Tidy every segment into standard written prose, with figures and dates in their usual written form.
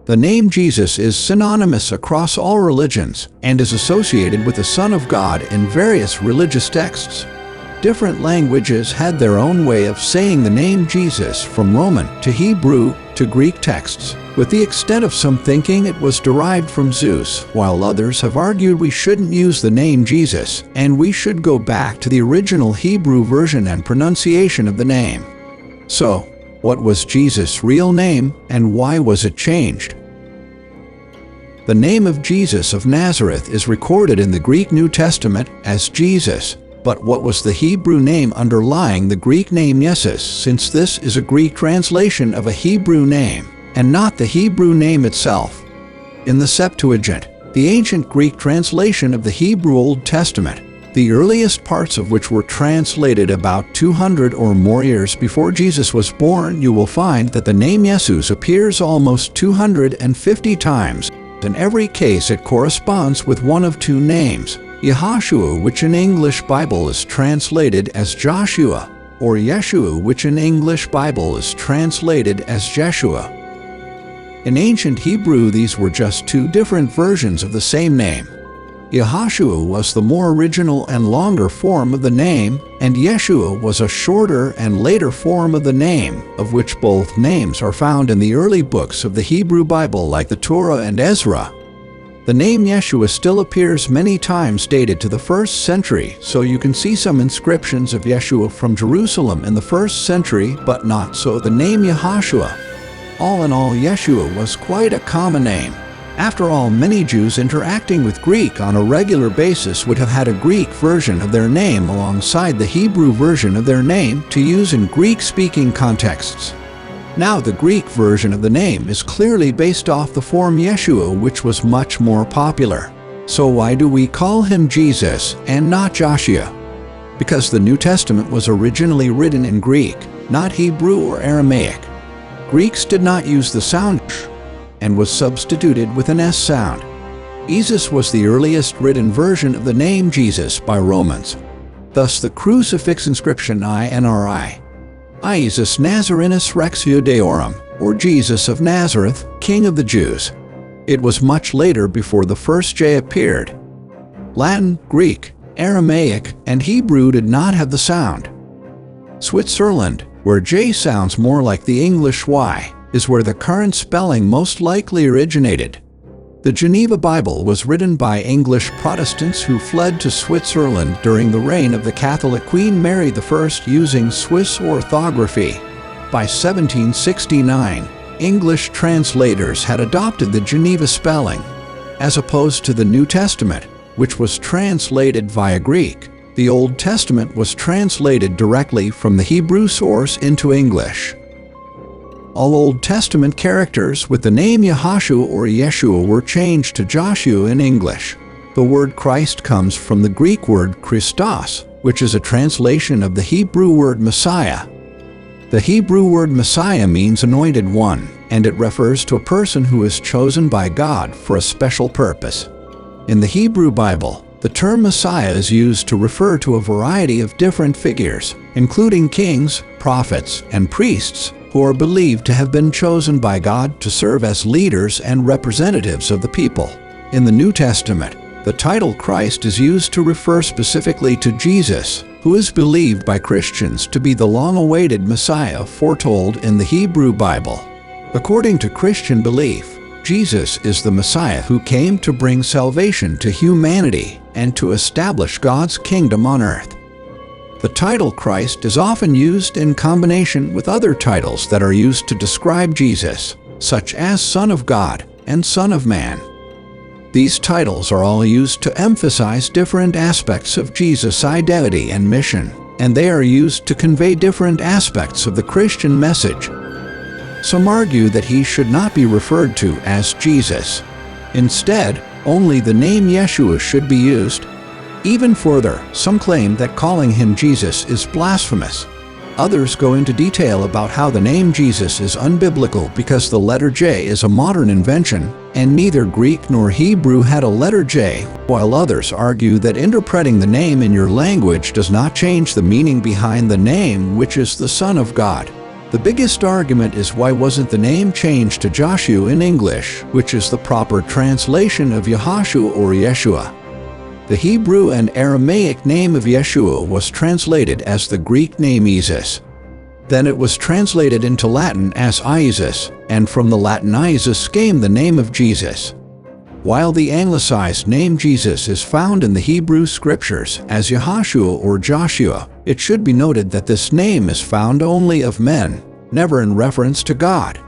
The name Jesus is synonymous across all religions and is associated with the Son of God in various religious texts. Different languages had their own way of saying the name Jesus, from Roman to Hebrew to Greek texts, with the extent of some thinking it was derived from Zeus, while others have argued we shouldn't use the name Jesus and we should go back to the original Hebrew version and pronunciation of the name. So, what was Jesus' real name and why was it changed? The name of Jesus of Nazareth is recorded in the Greek New Testament as Jesus. But what was the Hebrew name underlying the Greek name Jesus, since this is a Greek translation of a Hebrew name, and not the Hebrew name itself? In the Septuagint, the ancient Greek translation of the Hebrew Old Testament, the earliest parts of which were translated about 200 or more years before Jesus was born, you will find that the name Jesus appears almost 250 times. In every case it corresponds with one of two names: Yehoshua, which in English Bible is translated as Joshua, or Yeshua, which in English Bible is translated as Jeshua. In ancient Hebrew, these were just two different versions of the same name. Yehoshua was the more original and longer form of the name, and Yeshua was a shorter and later form of the name, of which both names are found in the early books of the Hebrew Bible like the Torah and Ezra. The name Yeshua still appears many times dated to the 1st century, so you can see some inscriptions of Yeshua from Jerusalem in the 1st century, but not so the name Yehoshua. All in all, Yeshua was quite a common name. After all, many Jews interacting with Greek on a regular basis would have had a Greek version of their name alongside the Hebrew version of their name to use in Greek-speaking contexts. Now, the Greek version of the name is clearly based off the form Yeshua, which was much more popular. So why do we call him Jesus and not Joshua? Because the New Testament was originally written in Greek, not Hebrew or Aramaic. Greeks did not use the sound sh and was substituted with an S sound. Jesus was the earliest written version of the name Jesus by Romans. Thus the crucifix inscription INRI. Jesus Nazarenus Rex Judaeorum, or Jesus of Nazareth, King of the Jews. It was much later before the first J appeared. Latin, Greek, Aramaic, and Hebrew did not have the sound. Switzerland, where J sounds more like the English Y, is where the current spelling most likely originated. The Geneva Bible was written by English Protestants who fled to Switzerland during the reign of the Catholic Queen Mary I using Swiss orthography. By 1769, English translators had adopted the Geneva spelling. As opposed to the New Testament, which was translated via Greek, the Old Testament was translated directly from the Hebrew source into English. All Old Testament characters with the name Yehoshua or Yeshua were changed to Joshua in English. The word Christ comes from the Greek word Christos, which is a translation of the Hebrew word Messiah. The Hebrew word Messiah means anointed one, and it refers to a person who is chosen by God for a special purpose. In the Hebrew Bible, the term Messiah is used to refer to a variety of different figures, including kings, prophets, and priests, who are believed to have been chosen by God to serve as leaders and representatives of the people. In the New Testament, the title Christ is used to refer specifically to Jesus, who is believed by Christians to be the long-awaited Messiah foretold in the Hebrew Bible. According to Christian belief, Jesus is the Messiah who came to bring salvation to humanity and to establish God's kingdom on earth. The title Christ is often used in combination with other titles that are used to describe Jesus, such as Son of God and Son of Man. These titles are all used to emphasize different aspects of Jesus' identity and mission, and they are used to convey different aspects of the Christian message. Some argue that he should not be referred to as Jesus. Instead, only the name Yeshua should be used. Even further, some claim that calling him Jesus is blasphemous. Others go into detail about how the name Jesus is unbiblical because the letter J is a modern invention, and neither Greek nor Hebrew had a letter J, while others argue that interpreting the name in your language does not change the meaning behind the name, which is the Son of God. The biggest argument is why wasn't the name changed to Joshua in English, which is the proper translation of Yahashua or Yeshua. The Hebrew and Aramaic name of Yeshua was translated as the Greek name Isus. Then it was translated into Latin as Iesus, and from the Latin Iesus came the name of Jesus. While the anglicized name Jesus is found in the Hebrew scriptures as Yahashua or Joshua, it should be noted that this name is found only of men, never in reference to God.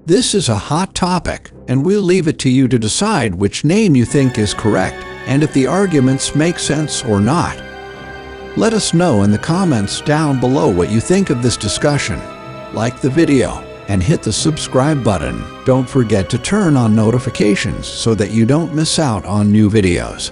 This is a hot topic, and we'll leave it to you to decide which name you think is correct, and if the arguments make sense or not. Let us know in the comments down below what you think of this discussion. Like the video and hit the subscribe button. Don't forget to turn on notifications so that you don't miss out on new videos.